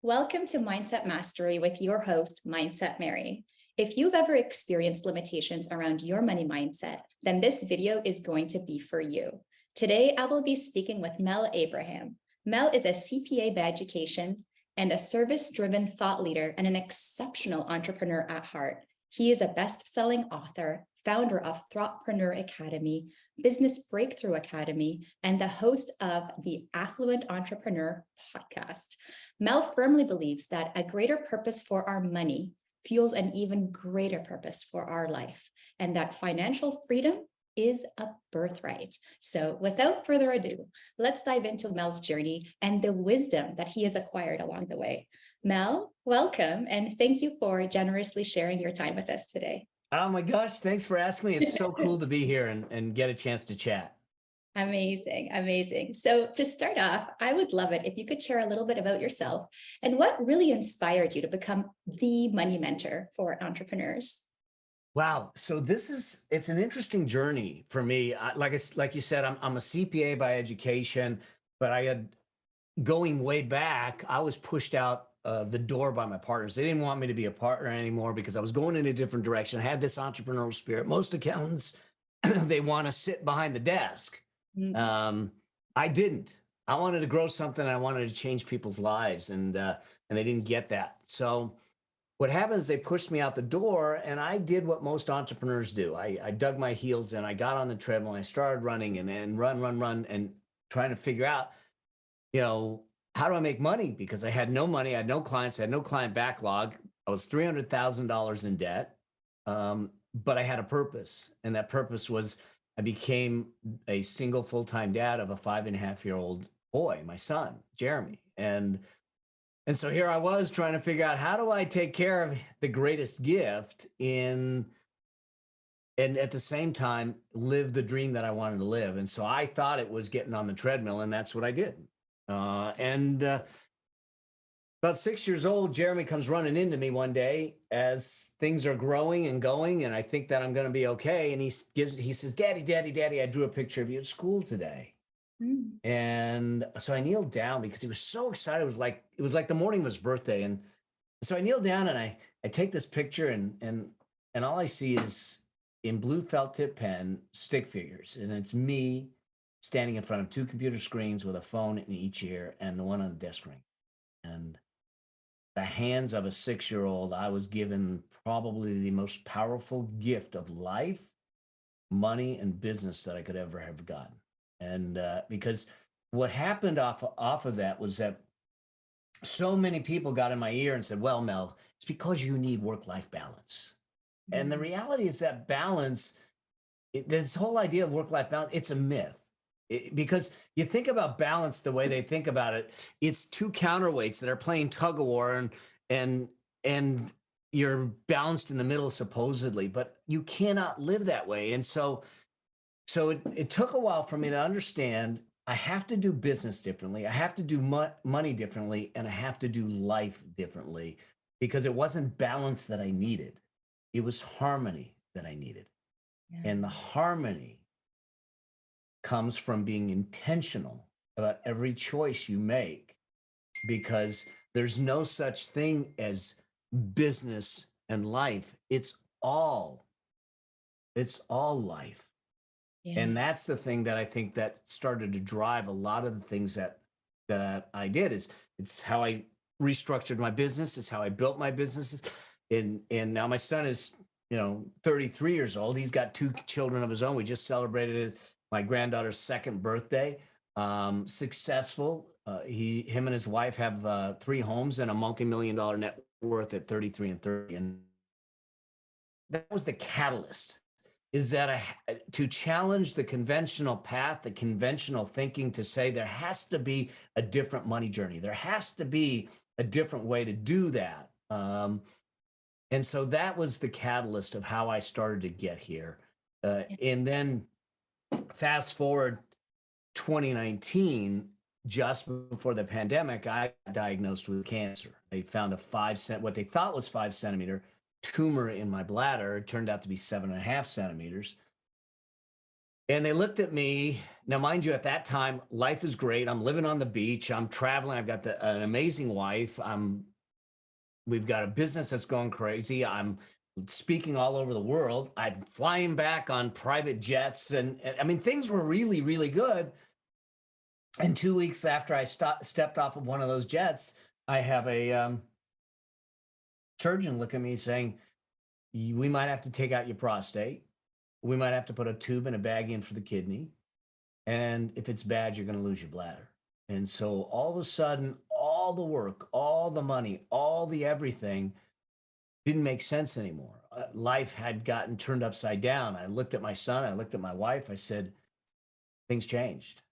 Welcome to Mindset Mastery with your host, Mindset Mary. If you've ever experienced limitations around your money mindset, then this video is going to be for you. Today, I will be speaking with Mel Abraham. Mel is a CPA by education and a service-driven thought leader and an exceptional entrepreneur at heart. He is a best-selling author, founder of Thoughtpreneur Academy, Business Breakthrough Academy, and the host of the Affluent Entrepreneur podcast. Mel firmly believes that a greater purpose for our money fuels an even greater purpose for our life, and that financial freedom is a birthright. So without further ado, let's dive into Mel's journey and the wisdom that he has acquired along the way. Mel, welcome, and thank you for generously sharing your time with us today. Oh my gosh, thanks for asking me. It's so cool to be here and get a chance to chat. Amazing, amazing. So to start off, I would love it if you could share a little bit about yourself and what really inspired you to become the money mentor for entrepreneurs. Wow. So it's an interesting journey for me. Like you said, I'm a CPA by education, but going way back, I was pushed out the door by my partners. They didn't want me to be a partner anymore because I was going in a different direction. I had this entrepreneurial spirit. Most accountants, they want to sit behind the desk. I didn't. I wanted to grow something. I wanted to change people's lives, and they didn't get that. So what happened is they pushed me out the door, and I did what most entrepreneurs do. I dug my heels in. I got on the treadmill. And I started running and run, and trying to figure out, how do I make money? Because I had no money. I had no clients. I had no client backlog. I was $300,000 in debt, but I had a purpose, and that purpose was I became a single full-time dad of a 5.5-year-old boy, my son, Jeremy. And so here I was trying to figure out, how do I take care of the greatest gift and at the same time live the dream that I wanted to live. And so I thought it was getting on the treadmill, and that's what I did. About 6 years old, Jeremy comes running into me one day as things are growing and going, and I think that I'm going to be okay. And he says, Daddy, I drew a picture of you at school today. And so I kneeled down because he was so excited. It was like the morning of his birthday. And so I kneeled down and I take this picture, and all I see is, in blue felt tip pen, stick figures. And it's me standing in front of 2 computer screens with a phone in each ear and the one on the desk ring. And the hands of a 6-year-old, I was given probably the most powerful gift of life, money, and business that I could ever have gotten. And because what happened off of that was that so many people got in my ear and said, well, Mel, it's because you need work-life balance. And the reality is that balance, this whole idea of work-life balance, it's a myth. Because you think about balance the way they think about it, it's 2 counterweights that are playing tug of war, and you're balanced in the middle supposedly, but you cannot live that way. And so it took a while for me to understand I have to do business differently. I have to do money differently, and I have to do life differently, because it wasn't balance that I needed. It was harmony that I needed. Yeah. And the harmony comes from being intentional about every choice you make, because there's no such thing as business and life. It's all life. Yeah. And that's the thing that I think that started to drive a lot of the things that I did. It's how I restructured my business. It's how I built my businesses. And now my son is, 33 years old. He's got 2 children of his own. We just celebrated my granddaughter's 2nd birthday. Successful. Him and his wife have 3 homes and a multi-million-dollar net worth at 33 and 30. And that was the catalyst, is that to challenge the conventional path, the conventional thinking, to say there has to be a different money journey. There has to be a different way to do that. And so that was the catalyst of how I started to get here. And then fast forward 2019, just before the pandemic, I got diagnosed with cancer. They found what they thought was 5-centimeter tumor in my bladder. It turned out to be 7.5 centimeters. And they looked at me Now, mind you, at that time, life is great. I'm living on the beach. I'm traveling. I've got an amazing wife. We've got a business that's going crazy. I'm speaking all over the world. I'm flying back on private jets. And I mean, things were really, really good. And 2 weeks after I stepped off of one of those jets, I have a surgeon look at me saying, we might have to take out your prostate. We might have to put a tube and a bag in for the kidney. And if it's bad, you're going to lose your bladder. And so all of a sudden, all the work, all the money, all the everything didn't make sense anymore. Life had gotten turned upside down. I looked at my son, I looked at my wife, I said, things changed.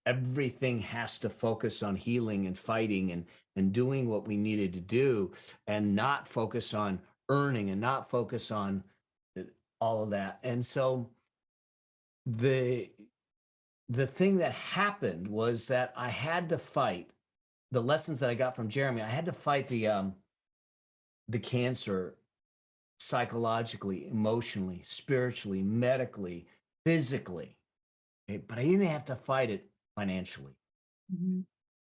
Everything has to focus on healing and fighting and doing what we needed to do, and not focus on earning and not focus on all of that. And so the thing that happened was that I had to fight the lessons that I got from Jeremy. I had to fight the cancer psychologically, emotionally, spiritually, medically, physically. Okay? But I didn't have to fight it financially. Mhm.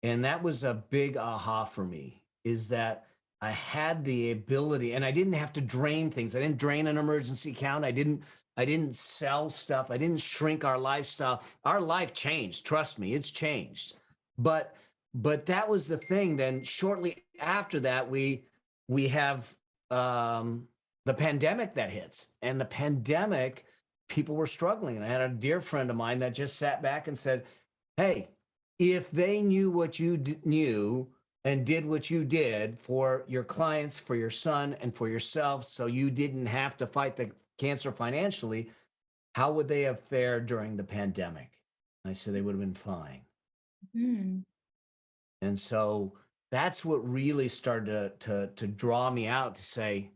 And that was a big aha for me, is that I had the ability, and I didn't have to drain things. I didn't drain an emergency account. I didn't sell stuff. I didn't shrink our lifestyle. Our life changed. Trust me, it's changed. But that was the thing. Then shortly after that, we have the pandemic that hits, and the pandemic, people were struggling. And I had a dear friend of mine that just sat back and said, hey, if they knew what you knew and did what you did for your clients, for your son, and for yourself, so you didn't have to fight the cancer financially, how would they have fared during the pandemic? And I said, they would have been fine. Mm. And so that's what really started to draw me out to say,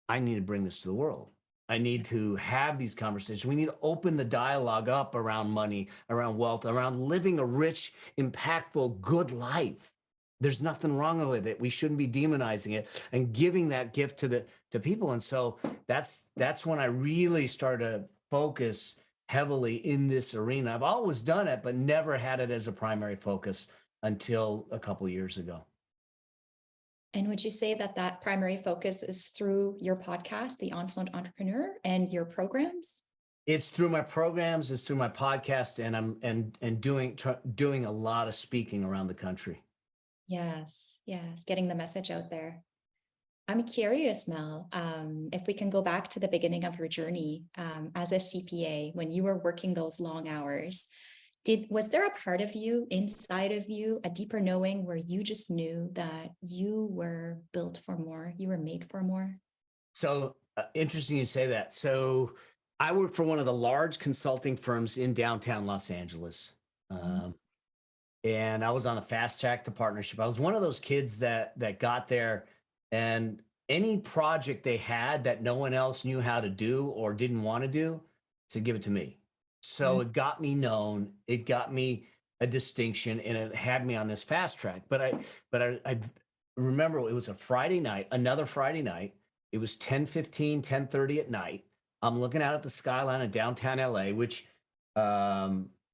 I need to bring this to the world. I need to have these conversations. We need to open the dialogue up around money, around wealth, around living a rich, impactful, good life. There's nothing wrong with it. We shouldn't be demonizing it and giving that gift to people. And so that's when I really started to focus heavily in this arena. I've always done it, but never had it as a primary focus until a couple of years ago. And would you say that that primary focus is through your podcast, The Affluent Entrepreneur, and your programs? It's through my programs, it's through my podcast, and I'm doing a lot of speaking around the country. Yes, getting the message out there. I'm curious, Mel, if we can go back to the beginning of your journey as a CPA, when you were working those long hours. Was there a part of you, inside of you, a deeper knowing where you just knew that you were built for more, you were made for more? So interesting you say that. So I work for one of the large consulting firms in downtown Los Angeles. And I was on a fast track to partnership. I was one of those kids that got there, and any project they had that no one else knew how to do or didn't want to do, to give it to me. So it got me known, it got me a distinction, and it had me on this fast track. But I remember it was a Friday night, another Friday night. It was 10:15, 10:30 at night. I'm looking out at the skyline of downtown LA, which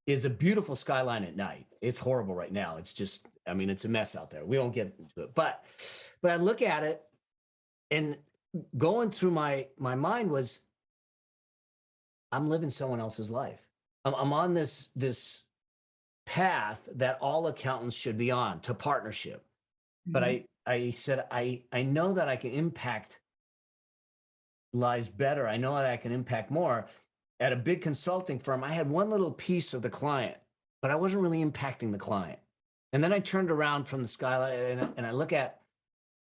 is a beautiful skyline at night. It's horrible right now. It's just, I mean, it's a mess out there. We won't get into it. But I look at it, and going through my mind was, I'm living someone else's life. I'm on this path that all accountants should be on, to partnership. But I said, I know that I can impact lives better. I know that I can impact more. At a big consulting firm, I had one little piece of the client, but I wasn't really impacting the client. And then I turned around from the skyline, and I look at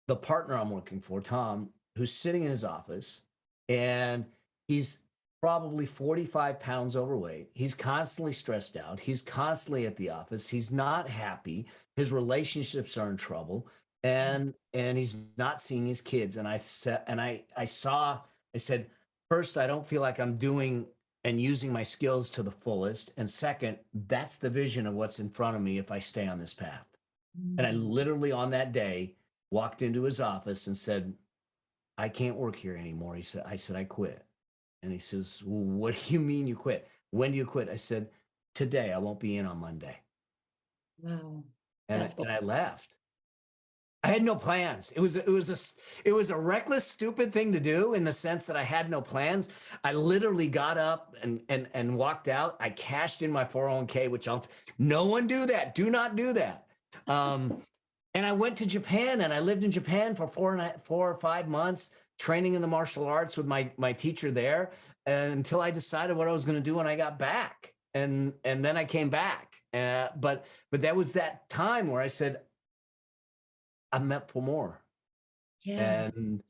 the partner I'm working for, Tom, who's sitting in his office, and he's probably 45 pounds overweight. He's constantly stressed out. He's constantly at the office. He's not happy. His relationships are in trouble, and he's not seeing his kids. And I said, first, I don't feel like I'm doing and using my skills to the fullest. And second, that's the vision of what's in front of me if I stay on this path. And I literally on that day walked into his office and said, I can't work here anymore. I said, I quit. And he says, well, what do you mean you quit? when do you quit? I said, today. I won't be in on Monday. Wow. And That's bold. I left. I had no plans. It was a reckless, stupid thing to do in the sense that I had no plans. I literally got up and walked out. I cashed in my 401k, which no one do that. Do not do that. And I went to Japan, and I lived in Japan for 4 or 5 months, training in the martial arts with my teacher there, until I decided what I was going to do when I got back. And then I came back. But that was that time where I said, I'm meant for more. Yeah. And,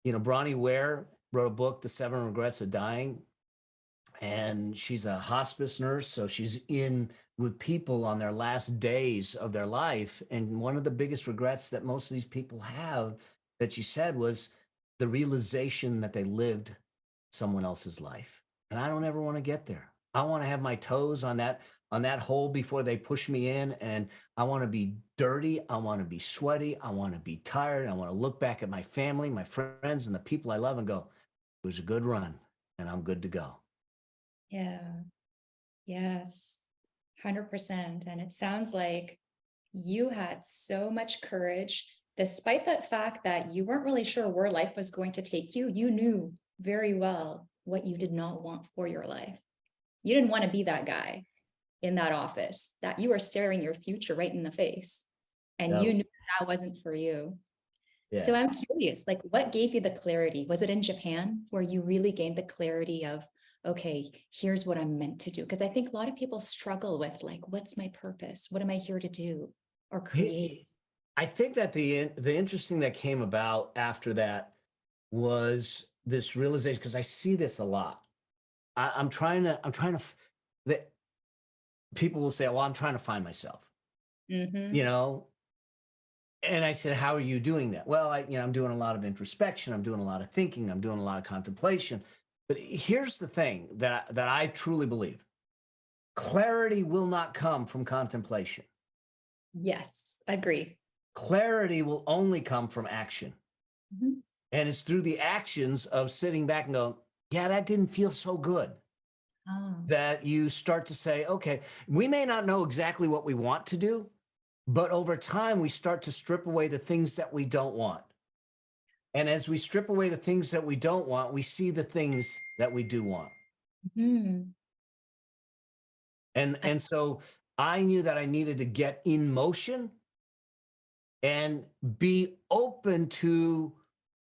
Bronnie Ware wrote a book, The 7 Regrets of Dying. And she's a hospice nurse. So she's in with people on their last days of their life. And one of the biggest regrets that most of these people have, that she said, was the realization that they lived someone else's life. And I don't ever want to get there. I want to have my toes on that hole before they push me in. And I want to be dirty. I want to be sweaty. I want to be tired. I want to look back at my family, my friends, and the people I love and go, it was a good run and I'm good to go. Yeah. Yes. 100%. And it sounds like you had so much courage, despite the fact that you weren't really sure where life was going to take you. You knew very well what you did not want for your life. You didn't want to be that guy in that office, that you were staring your future right in the face, and you knew that wasn't for you. Yeah. So I'm curious, like, what gave you the clarity? Was it in Japan where you really gained the clarity of, okay, here's what I'm meant to do? Because I think a lot of people struggle with, like, what's my purpose? What am I here to do or create? I think that the interesting that came about after that was this realization, because I see this a lot. I'm trying to that people will say, well, I'm trying to find myself, Mm-hmm. And I said, how are you doing that? Well, I'm doing a lot of introspection. I'm doing a lot of thinking. I'm doing a lot of contemplation. But here's the thing that I truly believe. Clarity will not come from contemplation. Yes, agree. Clarity will only come from action. Mm-hmm. And it's through the actions of sitting back and going, yeah, that didn't feel so good. Oh. That you start to say, okay, we may not know exactly what we want to do, but over time, we start to strip away the things that we don't want. And as we strip away the things that we don't want, we see the things that we do want. Mm-hmm. And so I knew that I needed to get in motion and be open to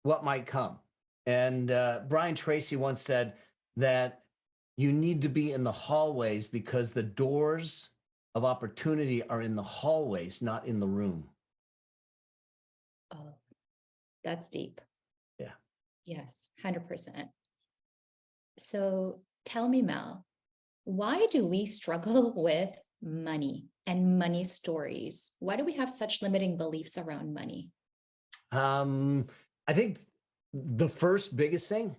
what might come. And Brian Tracy once said that you need to be in the hallways because the doors of opportunity are in the hallways, not in the room. Oh, that's deep. Yeah. Yes, 100%. So tell me, Mel, why do we struggle with money and money stories? Why do we have such limiting beliefs around money? I think the first biggest thing,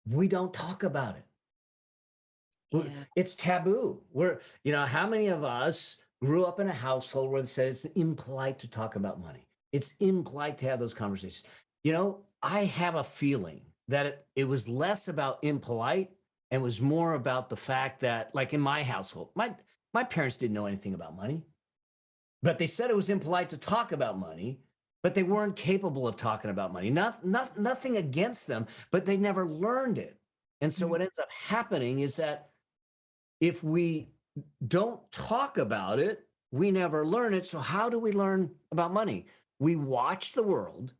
we don't talk about it. Yeah. It's taboo. How many of us grew up in a household where they said it's impolite to talk about money? It's impolite to have those conversations. I have a feeling that it was less about impolite and was more about the fact that, like in my household, my parents didn't know anything about money, but they said it was impolite to talk about money, but they weren't capable of talking about money. Nothing against them, but they never learned it. And so what ends up happening is that if we don't talk about it, we never learn it. So how do we learn about money? We watch the world,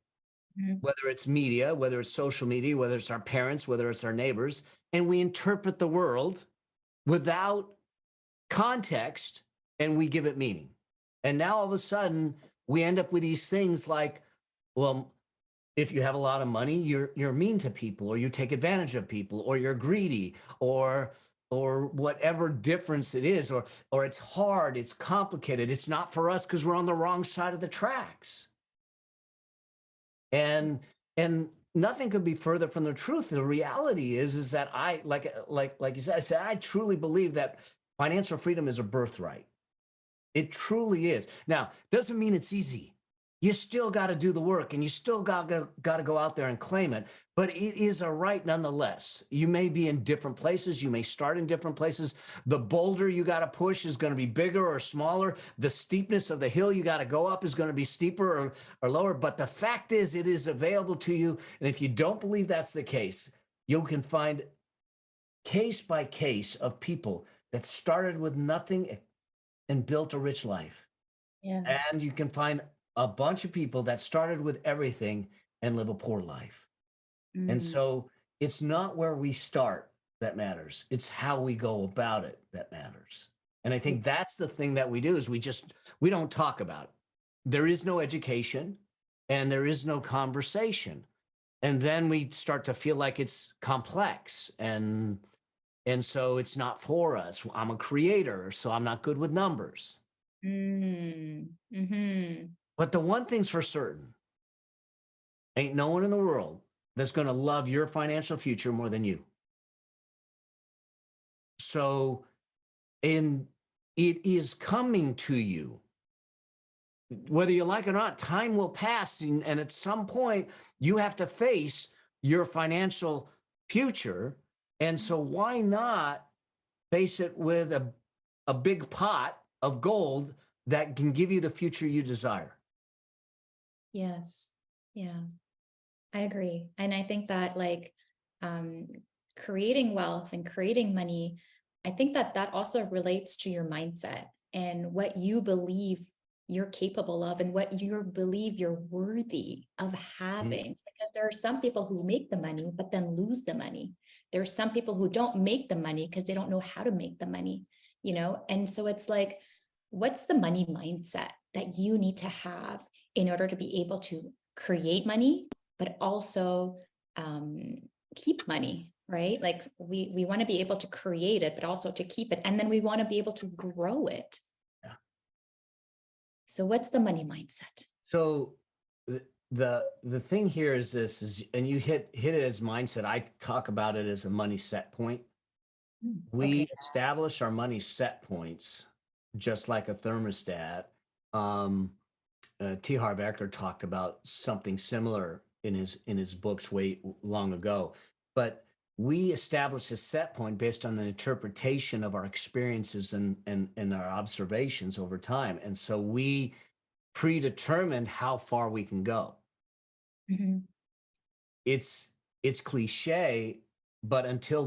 whether it's media, whether it's social media, whether it's our parents, whether it's our neighbors, and we interpret the world without context and we give it meaning. And now all of a sudden we end up with these things like, well, if you have a lot of money, you're mean to people, or you take advantage of people, or you're greedy, or whatever difference it is, or it's hard, it's complicated, it's not for us because we're on the wrong side of the tracks. And nothing could be further from the truth. The reality is that I like you said, I truly believe that financial freedom is a birthright. It truly is. Now, doesn't mean it's easy. You still got to do the work and you still got to go out there and claim it. But it is a right nonetheless. You may be in different places. You may start in different places. The boulder you got to push is going to be bigger or smaller. The steepness of the hill you got to go up is going to be steeper or lower. But the fact is, it is available to you. And if you don't believe that's the case, you can find case by case of people that started with nothing and built a rich life. And Yes. you can find a bunch of people that started with everything and live a poor life. And Mm, so it's not where we start that matters. It's how we go about it that matters. And I yeah. think that's the thing that we do is we don't talk about it. There is no education and there is no conversation. And then we start to feel like it's complex and so it's not for us. I'm a creator, so I'm not good with numbers. Mm-hmm. But the one thing's for certain, ain't no one in the world that's going to love your financial future more than you. So, and it is coming to you. Whether you like it or not, time will pass. And at some point, you have to face your financial future. And so, why not face it with a big pot of gold that can give you the future you desire? Yes. Yeah, I agree. And I think that like um, creating wealth and creating money, I think that that also relates to your mindset and what you believe you're capable of and what you believe you're worthy of Mhm. having. Because there are some people who make the money, but then lose the money. There are some people who don't make the money because they don't know how to make the money, you know? And so it's like, what's the money mindset that you need to have in order to be able to create money, but also um, keep money, right? Like we want to be able to create it, but also to keep it. And then we want to be able to grow it. Yeah. So what's the money mindset? So the thing here is this is, and you hit it as mindset. I talk about it as a money set point. Okay. We establish our money set points just like a thermostat. Um, T. Harv Eker talked about something similar in his books way long ago. But we establish a set point based on the interpretation of our experiences and our observations over time. And so we predetermine how far we can go. Mhm. It's it's cliche, but until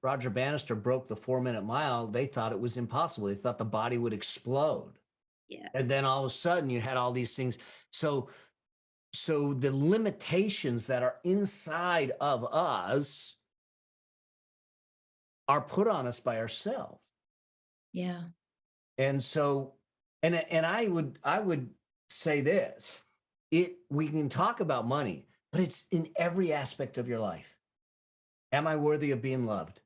Roger Bannister broke the 4-minute mile, they thought it was impossible. They thought the body would explode. And Yes. then all of a sudden you had all these things. So the limitations that are inside of us are put on us by ourselves. Yeah. And so and I would say this, we can talk about money, but it's in every aspect of your life. Am I worthy of being loved?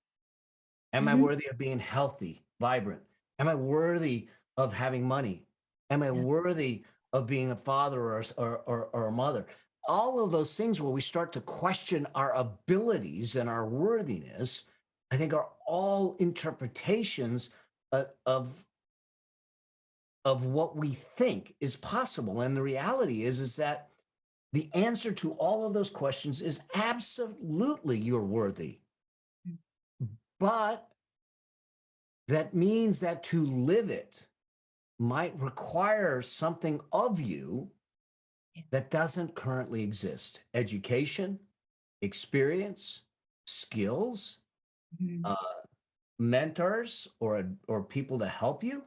Am I Mhm. worthy of being healthy, vibrant? Am I worthy of having money? Am I Yeah. worthy of being a father or a mother? All of those things where we start to question our abilities and our worthiness, I think are all interpretations of what we think is possible. And the reality is that the answer to all of those questions is absolutely you're worthy. Mm. But that means that to live it might require something of you Yeah. that doesn't currently exist: education, experience, skills, Mhm. uh, mentors, or people to help you.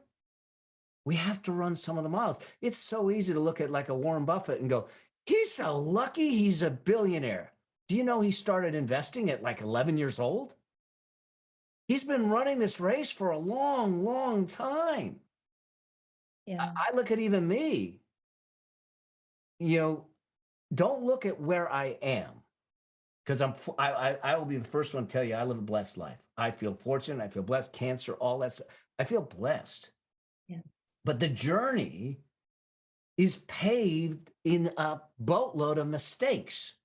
We have to run some of the miles. It's so easy to look at like a Warren Buffett and go, he's so lucky he's a billionaire. Do you know he started investing at like 11 years old? He's been running this race for a long, long time. Yeah. I look at even me, you know, don't look at where I am because I will be the first one to tell you I live a blessed life. I feel fortunate. I feel blessed. Cancer, all that stuff. I feel blessed. Yeah. But the journey is paved in a boatload of mistakes.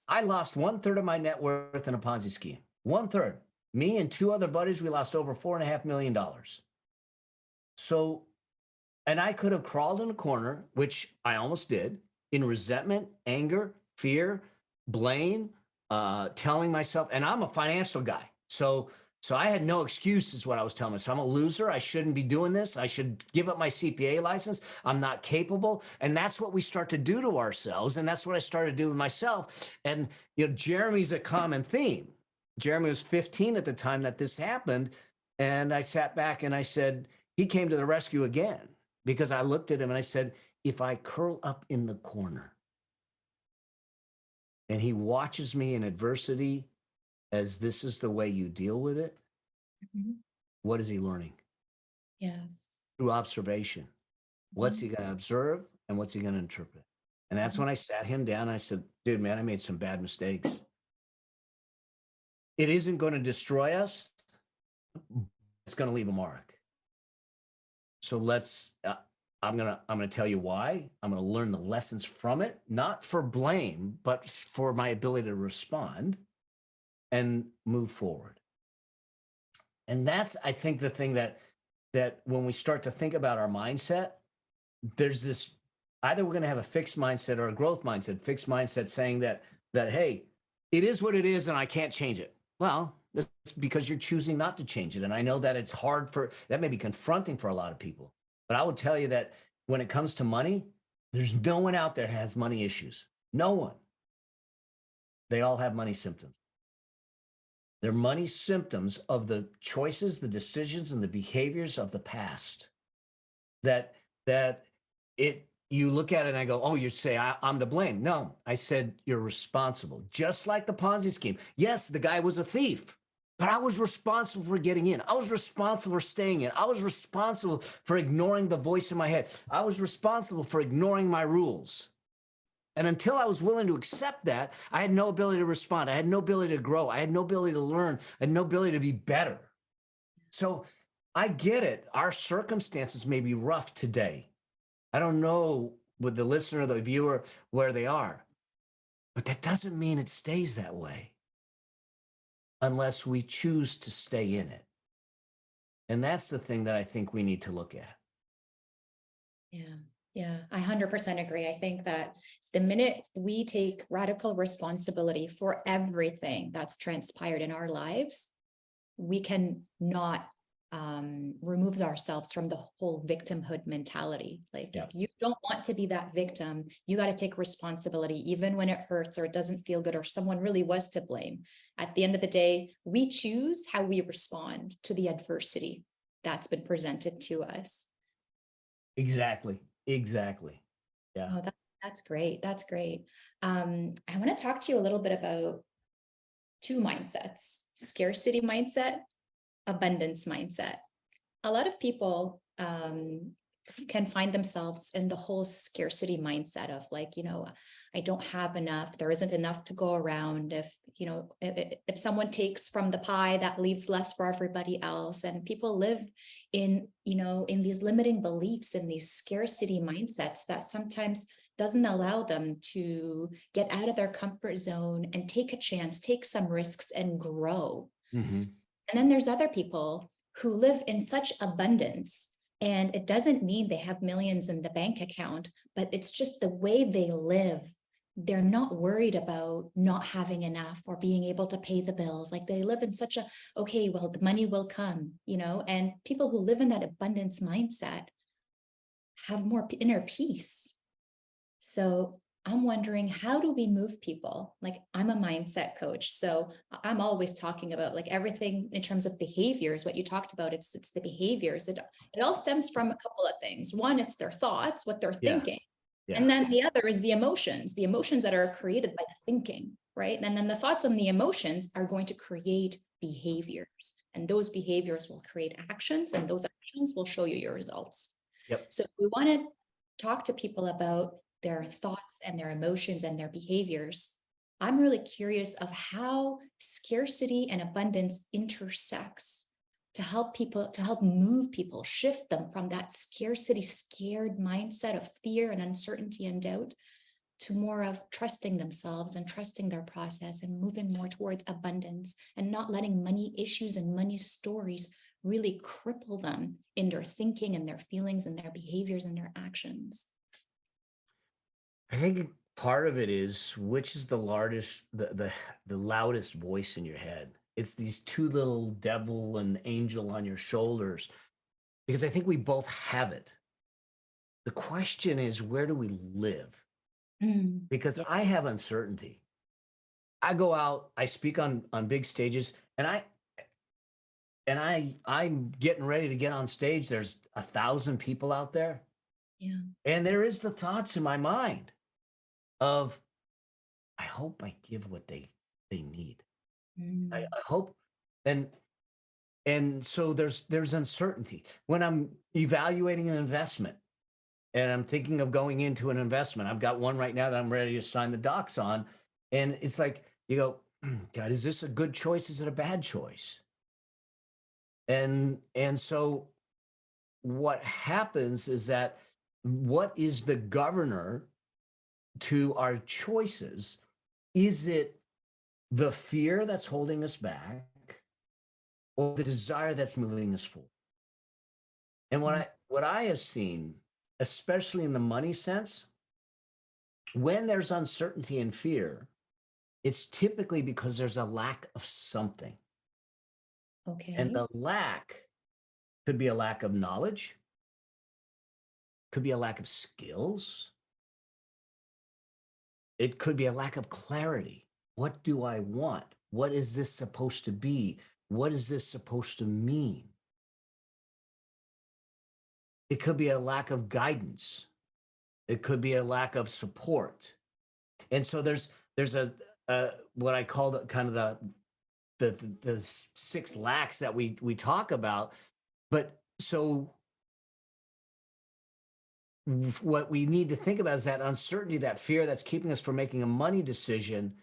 I lost 1/3 of my net worth in a Ponzi scheme. 1/3. Me and two other buddies, we lost over $4.5 million. So And I could have crawled in a corner, which I almost did, in resentment, anger, fear, blame, telling myself, and I'm a financial guy. So I had no excuse is what I was telling myself. I'm a loser. I shouldn't be doing this. I should give up my CPA license. I'm not capable. And that's what we start to do to ourselves. And that's what I started to do with myself. And, Jeremy's a common theme. Jeremy was 15 at the time that this happened. And I sat back and I said, he came to the rescue again, because I looked at him and I said, if I curl up in the corner and he watches me in adversity as this is the way you deal with it, Mhm. what is he learning? Yes. Through observation. What's he Mhm. going to observe and what's he going to interpret? And that's Mhm. when I sat him down and I said, dude, man, I made some bad mistakes. It isn't going to destroy us. It's going to leave a mark. So I'm going to tell you why. I'm going to learn the lessons from it, not for blame, but for my ability to respond and move forward. And that's, I think, the thing that when we start to think about our mindset, there's this, either we're going to have a fixed mindset or a growth mindset. Fixed mindset saying that hey, it is what it is and I can't change it. Well, that's because you're choosing not to change it. And I know that it's hard that may be confronting for a lot of people. But I will tell you that when it comes to money, there's no one out there has money issues. No one. They all have money symptoms. They're money symptoms of the choices, the decisions, and the behaviors of the past. That you look at it and I go, oh, you say I'm to blame. No, I said you're responsible. Just like the Ponzi scheme. Yes, the guy was a thief, but I was responsible for getting in. I was responsible for staying in. I was responsible for ignoring the voice in my head. I was responsible for ignoring my rules. And until I was willing to accept that, I had no ability to respond. I had no ability to grow. I had no ability to learn. I had no ability to be better. So I get it. Our circumstances may be rough today. I don't know with the listener or the viewer where they are, but that doesn't mean it stays that way unless we choose to stay in it. And that's the thing that I think we need to look at. Yeah. Yeah, I 100% agree. I think that the minute we take radical responsibility for everything that's transpired in our lives, we can not remove ourselves from the whole victimhood mentality. Like, Yeah. if you don't want to be that victim, you got to take responsibility, even when it hurts or it doesn't feel good or someone really was to blame. At the end of the day, we choose how we respond to the adversity that's been presented to us. Exactly. Yeah. Oh, that's great. That's great. I want to talk to you a little bit about two mindsets: scarcity mindset, abundance mindset. A lot of people can find themselves in the whole scarcity mindset of, like, I don't have enough. There isn't enough to go around. If someone takes from the pie, that leaves less for everybody else. And people live in these limiting beliefs and these scarcity mindsets that sometimes doesn't allow them to get out of their comfort zone and take a chance, take some risks, and grow. Mm-hmm. And then there's other people who live in such abundance, and it doesn't mean they have millions in the bank account, but it's just the way they live. They're not worried about not having enough or being able to pay the bills. Like, they live in such a, okay, well, the money will come, and people who live in that abundance mindset have more inner peace. So I'm wondering, how do we move people? Like, I'm a mindset coach, so I'm always talking about, like, everything in terms of behaviors. What you talked about, it's the behaviors. It all stems from a couple of things. One, it's their thoughts, what they're thinking. Yeah. And then the other is the emotions that are created by the thinking, right? And then the thoughts and the emotions are going to create behaviors, and those behaviors will create actions, and those actions will show you your results. Yep. So we want to talk to people about their thoughts and their emotions and their behaviors. I'm really curious of how scarcity and abundance intersects to help move people, shift them from that scarcity, scared mindset of fear and uncertainty and doubt to more of trusting themselves and trusting their process and moving more towards abundance, and not letting money issues and money stories really cripple them in their thinking and their feelings and their behaviors and their actions? I think part of it is which is the largest, the loudest voice in your head. It's these two little devil and angel on your shoulders, because I think we both have it. The question is, where do we live? Because Yeah. I have uncertainty. I go out, I speak on big stages, and I'm getting ready to get on stage. There's 1,000 people out there, Yeah. and there is the thoughts in my mind of, I hope I give what they need. I hope, and so there's uncertainty when I'm evaluating an investment and I'm thinking of going into an investment. I've got one right now that I'm ready to sign the docs on, and it's like you go, God, is this a good choice? Is it a bad choice? And so what happens is that what is the governor to our choices? Is it the fear that's holding us back, or the desire that's moving us forward? And what I have seen, especially in the money sense, when there's uncertainty and fear, it's typically because there's a lack of something. And Okay. the lack could be a lack of knowledge, could be a lack of skills, it could be a lack of clarity. What do I want? What is this supposed to be? What is this supposed to mean? It could be a lack of guidance. It could be a lack of support. And so there's a what I call the kind of the six lacks that we talk about. But so what we need to think about is that uncertainty, that fear that's keeping us from making a money decision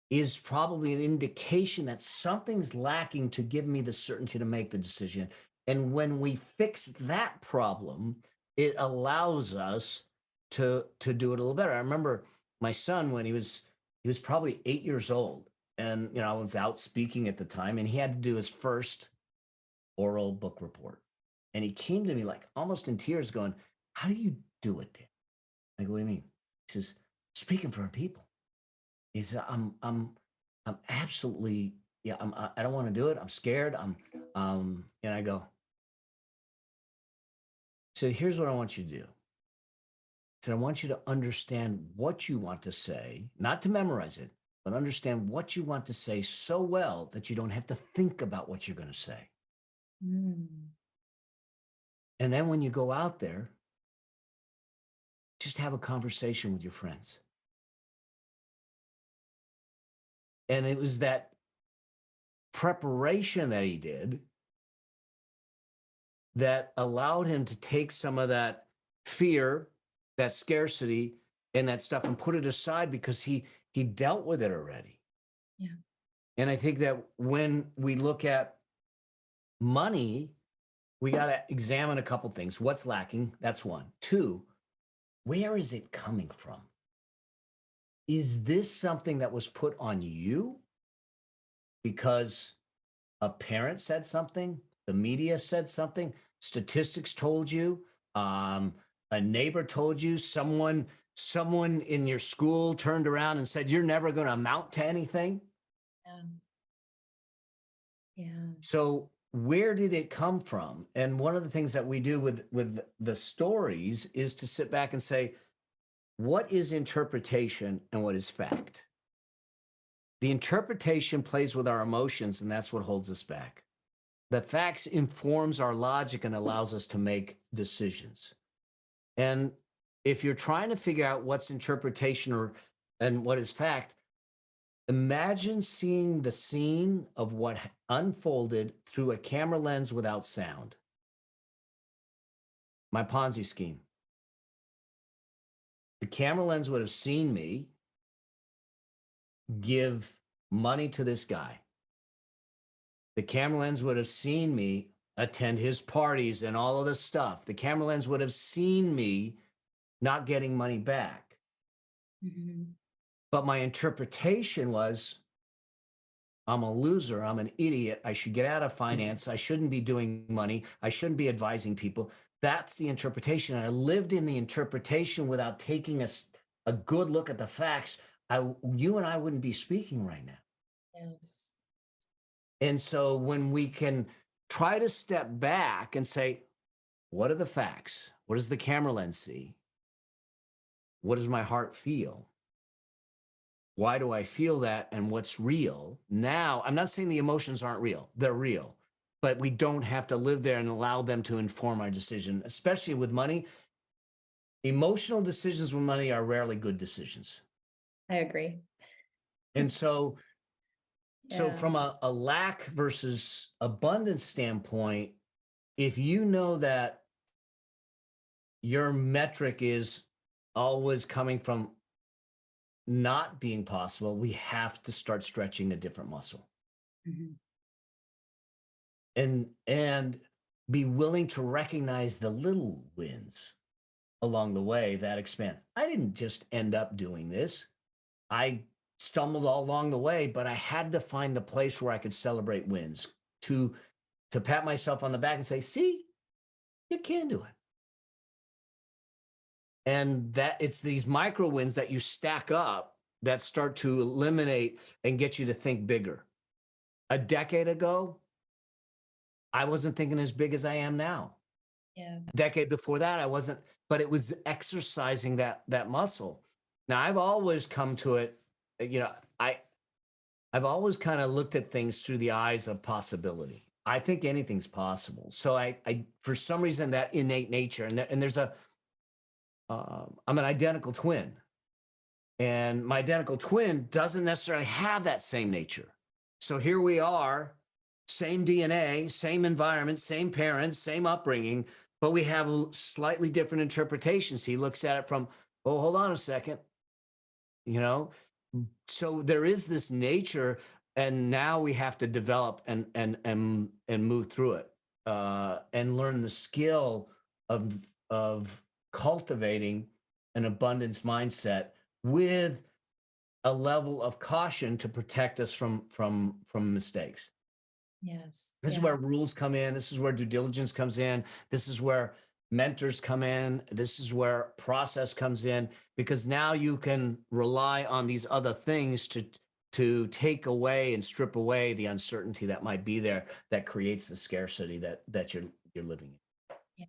is probably an indication that something's lacking to give me the certainty to make the decision. And when we fix that problem, it allows us to do it a little better. I remember my son when he was probably 8 years old, and I was out speaking at the time, and he had to do his first oral book report. And he came to me like almost in tears, going, "How do you do it, Dad?" I go, "What do you mean?" He says, "Speaking for people." He said, I'm absolutely, yeah, I don't want to do it. I'm scared. And I go, so here's what I want you to do. I said, I want you to understand what you want to say, not to memorize it, but understand what you want to say so well that you don't have to think about what you're going to say. Mm. And then when you go out there, just have a conversation with your friends. And it was that preparation that he did that allowed him to take some of that fear, that scarcity, and that stuff and put it aside because he dealt with it already. Yeah. And I think that when we look at money, we got to examine a couple things. What's lacking? That's one. Two, where is it coming from? Is this something that was put on you because a parent said something, the media said something, statistics told you, a neighbor told you, someone in your school turned around and said you're never going to amount to anything? Yeah. Yeah. So where did it come from? And one of the things that we do with the stories is to sit back and say, what is interpretation and what is fact? The interpretation plays with our emotions, and that's what holds us back. The facts informs our logic and allows us to make decisions. And if you're trying to figure out what's interpretation and what is fact, imagine seeing the scene of what unfolded through a camera lens without sound. My Ponzi scheme. The camera lens would have seen me give money to this guy. The camera lens would have seen me attend his parties and all of this stuff. The camera lens would have seen me not getting money back. Mm-hmm. But my interpretation was, I'm a loser. I'm an idiot. I should get out of finance. I shouldn't be doing money. I shouldn't be advising people. That's the interpretation. I lived in the interpretation without taking a good look at the facts. You and I wouldn't be speaking right now. Yes. And so when we can try to step back and say, what are the facts? What does the camera lens see? What does my heart feel? Why do I feel that? And what's real? Now, I'm not saying the emotions aren't real. They're real. But we don't have to live there and allow them to inform our decision, especially with money. Emotional decisions with money are rarely good decisions. I agree. And so Yeah. from a lack versus abundance standpoint, if you know that your metric is always coming from not being possible, we have to start stretching a different muscle. Mhm. And be willing to recognize the little wins along the way that expand. I didn't just end up doing this. I stumbled all along the way, but I had to find the place where I could celebrate wins to pat myself on the back and say, see, you can do it. And that it's these micro wins that you stack up that start to eliminate and get you to think bigger. A decade ago, I wasn't thinking as big as I am now. Yeah. A decade before that, I wasn't, but it was exercising that muscle. Now I've always come to it, you know, I've always kind of looked at things through the eyes of possibility. I think anything's possible. So I for some reason, that innate nature, and there's I'm an identical twin, and my identical twin doesn't necessarily have that same nature. So here we are, same DNA, same environment, same parents, same upbringing, but we have slightly different interpretations. He looks at it from, oh, hold on a second, you know. So there is this nature, and now we have to develop and move through it, and learn the skill of cultivating an abundance mindset with a level of caution to protect us from mistakes. Yes. This is Yes. where rules come in. This is where due diligence comes in. This is where mentors come in. This is where process comes in, because now you can rely on these other things to take away and strip away the uncertainty that might be there that creates the scarcity that you're living in. Yeah.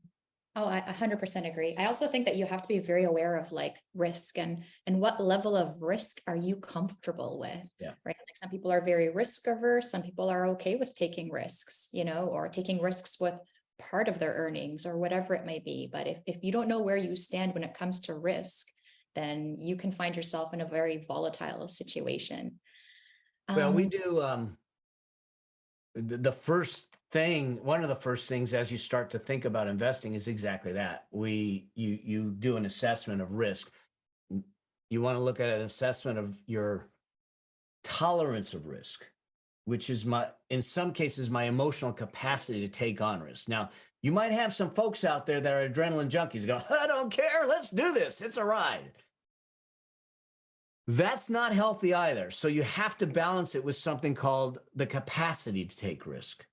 Oh, I 100% agree. I also think that you have to be very aware of like risk and what level of risk are you comfortable with, Yeah. right? Like some people are very risk averse. Some people are okay with taking risks, or taking risks with part of their earnings or whatever it may be. But if you don't know where you stand when it comes to risk, then you can find yourself in a very volatile situation. Well, we do the first thing, one of the first things as you start to think about investing is exactly that. You do an assessment of risk. You want to look at an assessment of your tolerance of risk, which is in some cases, my emotional capacity to take on risk. Now, you might have some folks out there that are adrenaline junkies go, I don't care, let's do this, it's a ride. That's not healthy either. So you have to balance it with something called the capacity to take risk.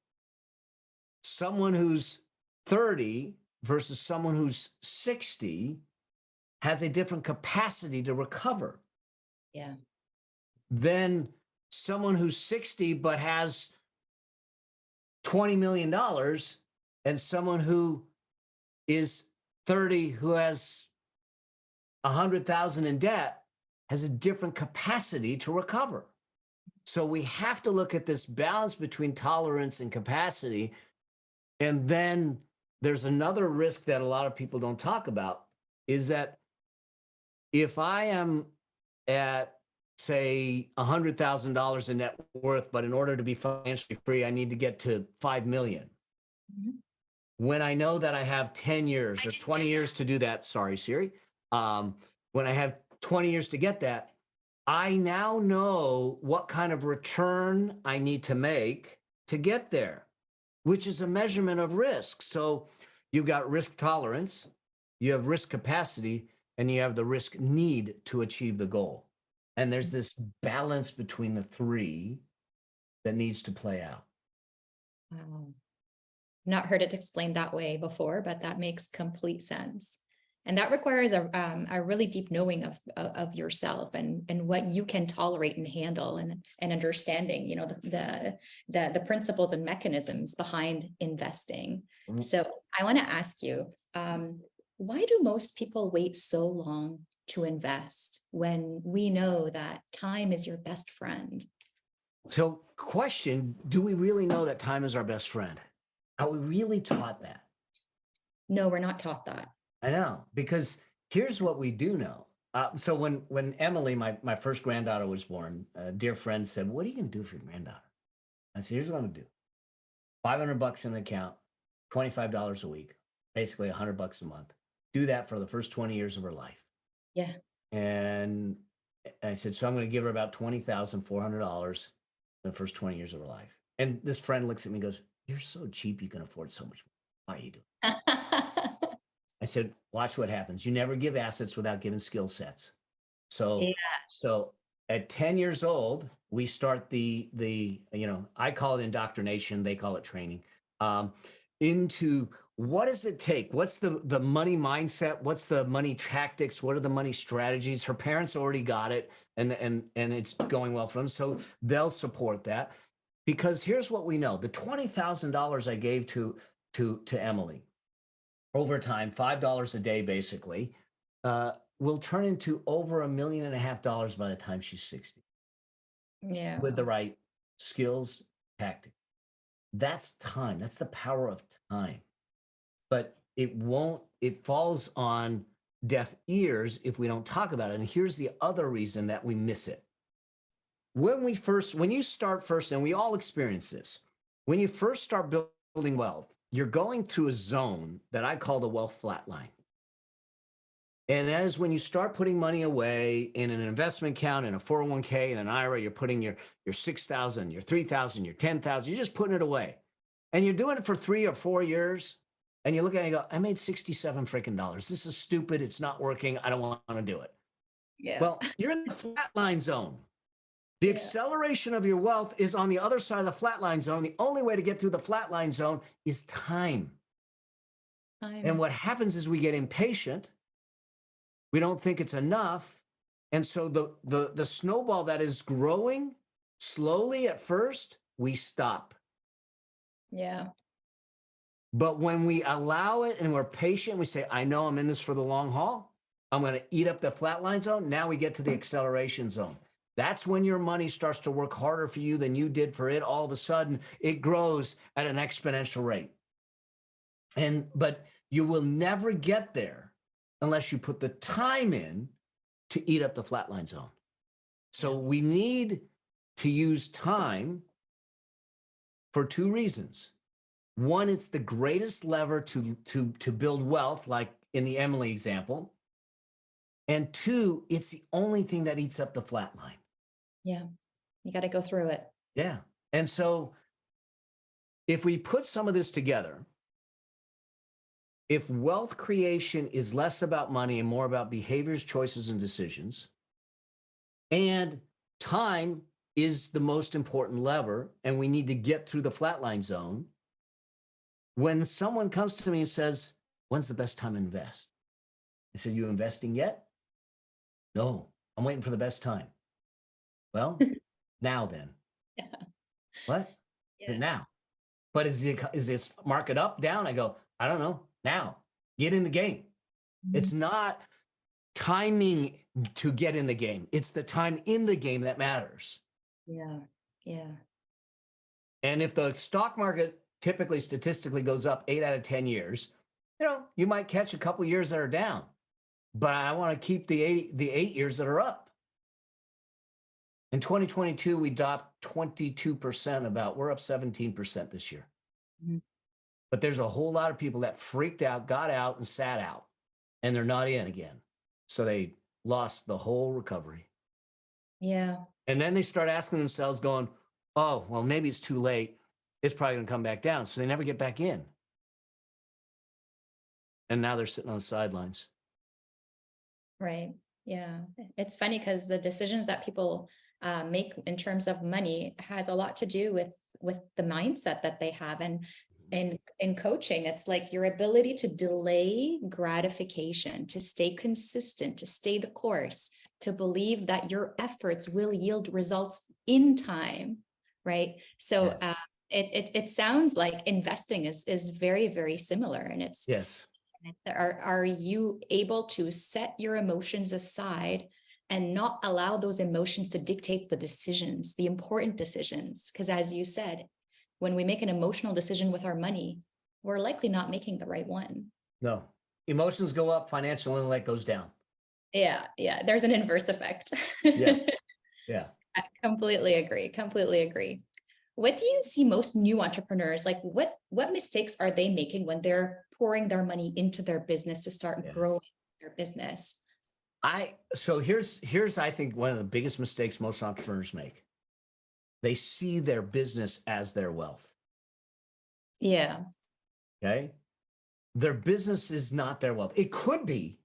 Someone who's 30 versus someone who's 60 has a different capacity to recover. Yeah. Than someone who's 60 but has $20 million, and someone who is 30 who has 100,000 in debt has a different capacity to recover. So we have to look at this balance between tolerance and capacity. And then there's another risk that a lot of people don't talk about, is that if I am at, say, $100,000 in net worth, but in order to be financially free, I need to get to 5 million. Mhm. When I know that I have 10 years or 20 years to do that, sorry, Siri. When I have 20 years to get that, I now know what kind of return I need to make to get there, which is a measurement of risk. So you've got risk tolerance, you have risk capacity, and you have the risk need to achieve the goal. And there's this balance between the three that needs to play out. Wow. Not heard it explained that way before, but that makes complete sense. And that requires a really deep knowing of yourself and what you can tolerate and handle, and understanding, you know, the principles and mechanisms behind investing. So I want to ask you, why do most people wait so long to invest when we know that time is your best friend? So question, do we really know that time is our best friend? Are we really taught that? No, we're not taught that. I know, because here's what we do know. So when Emily, my first granddaughter, was born, a dear friend said, "What are you going to do for your granddaughter?" I said, "Here's what I'm going to do. $500 in the account, $25 a week, basically $100 a month. Do that for the first 20 years of her life." Yeah. And I said, "So I'm going to give her about $20,400 in the first 20 years of her life." And this friend looks at me and goes, "You're so cheap, you can afford so much more. Why are you doing it?" I said, "Watch what happens. You never give assets without giving skill sets." So, Yes. so at 10 years old, we start the I call it indoctrination, they call it training, into what does it take? What's the money mindset? What's the money tactics? What are the money strategies? Her parents already got it, and it's going well for them, so they'll support that. Because here's what we know: the $20,000 I gave to Emily over time, $5 a day, basically, will turn into over $1.5 million by the time she's 60, Yeah. with the right skills, tactics. That's time. That's the power of time. But it falls on deaf ears if we don't talk about it. And here's the other reason that we miss it. When you start first, and we all experience this, when you first start building wealth, you're going through a zone that I call the wealth flatline. And that is when you start putting money away in an investment account, in a 401k, in an IRA. You're putting your 6,000, your 3,000, your 10,000, you're just putting it away. And you're doing it for 3 or 4 years. And you look at it and you go, "I made 67 freaking dollars. This is stupid. It's not working. I don't want to do it." Yeah. Well, you're in the flatline zone. The Yeah. acceleration of your wealth is on the other side of the flatline zone. The only way to get through the flatline zone is time. And what happens is we get impatient. We don't think it's enough. And so the snowball that is growing slowly at first, we stop. Yeah. But when we allow it and we're patient, we say, "I know I'm in this for the long haul. I'm going to eat up the flatline zone." Now we get to the acceleration zone. That's when your money starts to work harder for you than you did for it. All of a sudden, it grows at an exponential rate. But you will never get there unless you put the time in to eat up the flatline zone. So we need to use time for 2 reasons. One, it's the greatest lever to build wealth, like in the Emily example. And 2, it's the only thing that eats up the flat line. Yeah. You got to go through it. Yeah. And so if we put some of this together, if wealth creation is less about money and more about behaviors, choices, and decisions, and time is the most important lever, and we need to get through the flatline zone, when someone comes to me and says, "When's the best time to invest?" I said, "You investing yet?" "No, I'm waiting for the best time." "Well, now then." Yeah. "What?" Yeah. "Now." "But is this market up, down?" I go, "I don't know. Now, get in the game." It's not timing to get in the game. It's the time in the game that matters. Yeah. Yeah. And if the stock market typically statistically goes up 8 out of 10 years, you might catch a couple years that are down, but I want to keep the 8 years that are up. In 2022, we dropped 22%. We're up 17% this year. Mhm. But there's a whole lot of people that freaked out, got out, and sat out, and they're not in again. So they lost the whole recovery. Yeah. And then they start asking themselves, going, "Oh, well, maybe it's too late. It's probably going to come back down." So they never get back in. And now they're sitting on the sidelines. Right. Yeah. It's funny because the decisions that people make in terms of money has a lot to do with the mindset that they have. And in coaching, it's like your ability to delay gratification, to stay consistent, to stay the course, to believe that your efforts will yield results in time, right? So it sounds like investing is very, very similar. And it's Yes. are you able to set your emotions aside and not allow those emotions to dictate the decisions, the important decisions? Because as you said, when we make an emotional decision with our money, we're likely not making the right one. No. Emotions go up, financial intellect goes down. Yeah, yeah. There's an inverse effect. Yes. Yeah. I completely agree. Completely agree. What do you see most new entrepreneurs, like what mistakes are they making when they're pouring their money into their business to start growing their business? So here's I think one of the biggest mistakes most entrepreneurs make. They see their business as their wealth. Yeah. Okay. Their business is not their wealth. It could be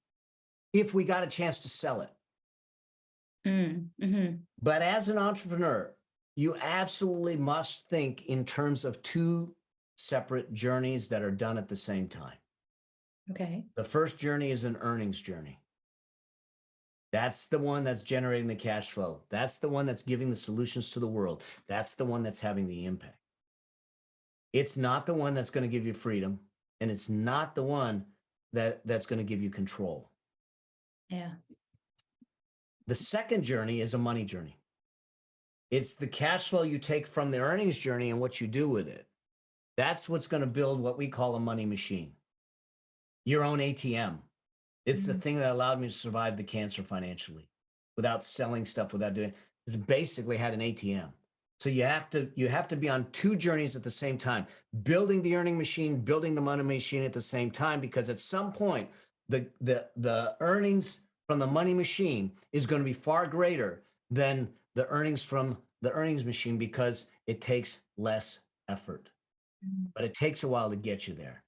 if we got a chance to sell it. Mm-hmm. But as an entrepreneur, you absolutely must think in terms of two separate journeys that are done at the same time. Okay. The first journey is an earnings journey. That's the one that's generating the cash flow. That's the one that's giving the solutions to the world. That's the one that's having the impact. It's not the one that's going to give you freedom, and it's not the one that's going to give you control. Yeah. The second journey is a money journey. It's the cash flow you take from the earnings journey and what you do with it. That's what's going to build what we call a money machine, your own ATM. It's the thing that allowed me to survive the cancer financially without selling stuff, without doing. It's basically had an ATM. So you have to be on two journeys at the same time, building the earning machine, building the money machine at the same time, because at some point the earnings from the money machine is going to be far greater than the earnings from the earnings machine, because it takes less effort, but it takes a while to get you there.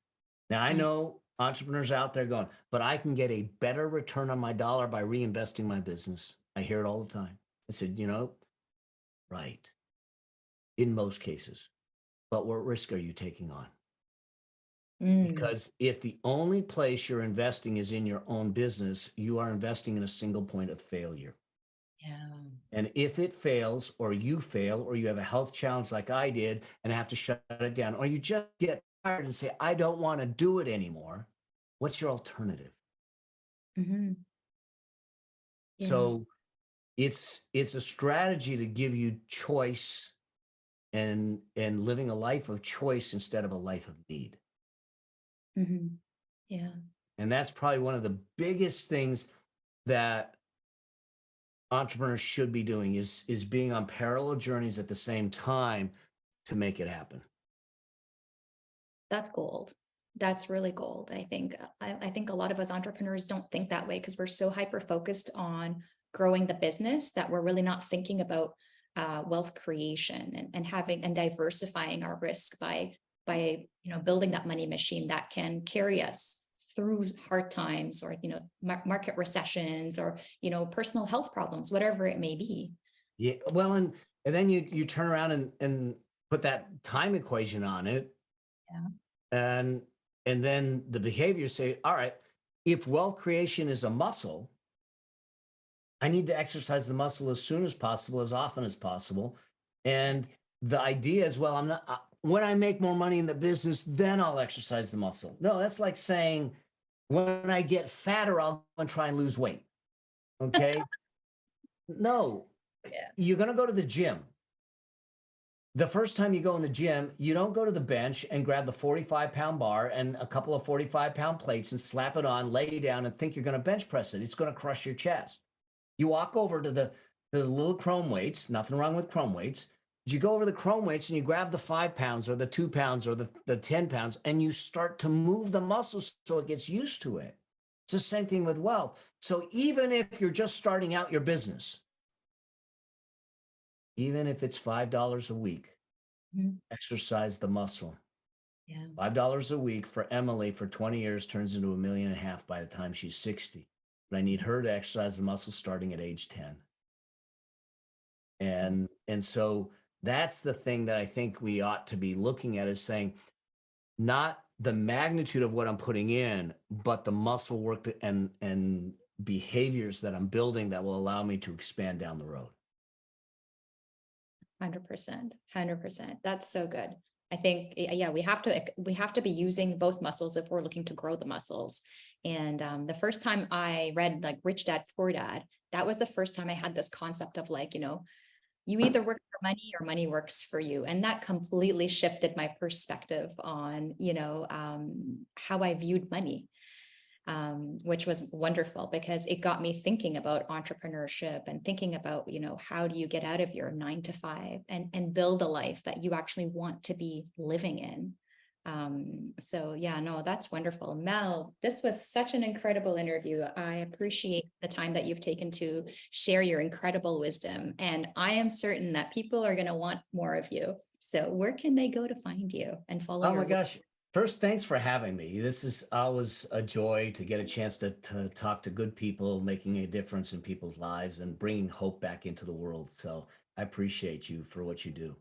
Now, I know entrepreneurs out there going, but I can get a better return on my dollar by reinvesting my business. I hear it all the time. I said, right, in most cases, but what risk are you taking on? Because if the only place you're investing is in your own business, you are investing in a single point of failure. Yeah. And if it fails, or you fail, or you have a health challenge like I did and have to shut it down, or you just get tired and say, I don't want to do it anymore, what's your alternative? Mm-hmm. Yeah. So it's a strategy to give you choice and living a life of choice instead of a life of need. Mm-hmm. Yeah. And that's probably one of the biggest things that entrepreneurs should be doing is being on parallel journeys at the same time to make it happen. That's gold. That's really gold. I think a lot of us entrepreneurs don't think that way because we're so hyper focused on growing the business that we're really not thinking about wealth creation and having and diversifying our risk by building that money machine that can carry us through hard times, or market recessions, or personal health problems, whatever it may be. Yeah, well, and then you turn around and put that time equation on it. Yeah. And then the behaviors say, all right, if wealth creation is a muscle, I need to exercise the muscle as soon as possible, as often as possible. And the idea is, well, I'm not, when I make more money in the business, then I'll exercise the muscle. No, that's like saying, when I get fatter, I'll go and try and lose weight. Okay. No, you're going to go to the gym. The first time you go in the gym, you don't go to the bench and grab the 45-pound bar and a couple of 45-pound plates and slap it on, lay down, and think you're going to bench press it. It's going to crush your chest. You walk over to the little chrome weights, nothing wrong with chrome weights. But you go over the chrome weights and you grab the 5 pounds or the 2 pounds or the 10 pounds, and you start to move the muscles so it gets used to it. It's the same thing with wealth. So even if you're just starting out your business, even if it's $5 a week, exercise the muscle. Yeah. $5 a week for Emily for 20 years turns into $1.5 million by the time she's 60. But I need her to exercise the muscle starting at age 10. And so that's the thing that I think we ought to be looking at, is saying, not the magnitude of what I'm putting in, but the muscle work and behaviors that I'm building that will allow me to expand down the road. 100%, 100%. That's so good. I think, yeah, we have to be using both muscles if we're looking to grow the muscles. And the first time I read like Rich Dad Poor Dad, that was the first time I had this concept of like, you either work for money or money works for you. And that completely shifted my perspective on, how I viewed money, which was wonderful because it got me thinking about entrepreneurship and thinking about, how do you get out of your 9 to 5 and build a life that you actually want to be living in. So yeah, no, that's wonderful. Mel, this was such an incredible interview. I appreciate the time that you've taken to share your incredible wisdom. And I am certain that people are going to want more of you. So where can they go to find you and follow Oh your my gosh. First, thanks for having me. This is always a joy to get a chance to talk to good people, making a difference in people's lives and bringing hope back into the world. So I appreciate you for what you do.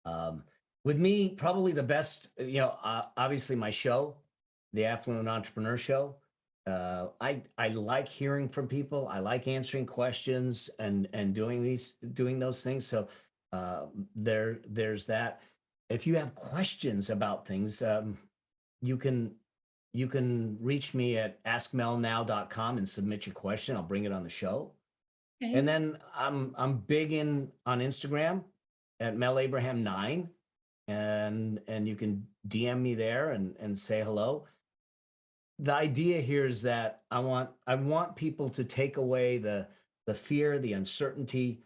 Um, with me, probably the best, obviously my show, the Affluent Entrepreneur Show. I like hearing from people. I like answering questions and doing those things. So there's that. If you have questions about things, you can reach me at askmelnow.com and submit your question. I'll bring it on the show. And Okay. then I'm big on Instagram at Mel Abraham 9, and you can DM me there and say hello. The idea here is that I want people to take away the fear, the uncertainty,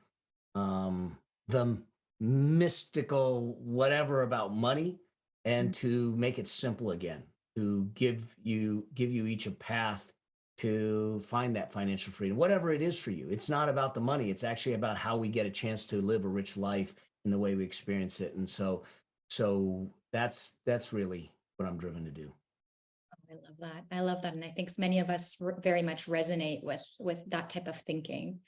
the mystical whatever about money, and to make it simple again, to give you each a path to find that financial freedom, whatever it is for you. It's not about the money. It's actually about how we get a chance to live a rich life in the way we experience it. And so that's really what I'm driven to do. I love that. I love that. And I think many of us very much resonate with that type of thinking.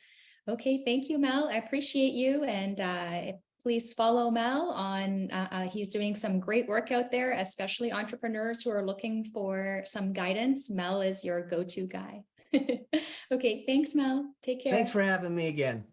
Okay, thank you, Mel. I appreciate you. And please follow Mel on, he's doing some great work out there, especially entrepreneurs who are looking for some guidance. Mel is your go-to guy. Okay, thanks, Mel. Take care. Thanks for having me again.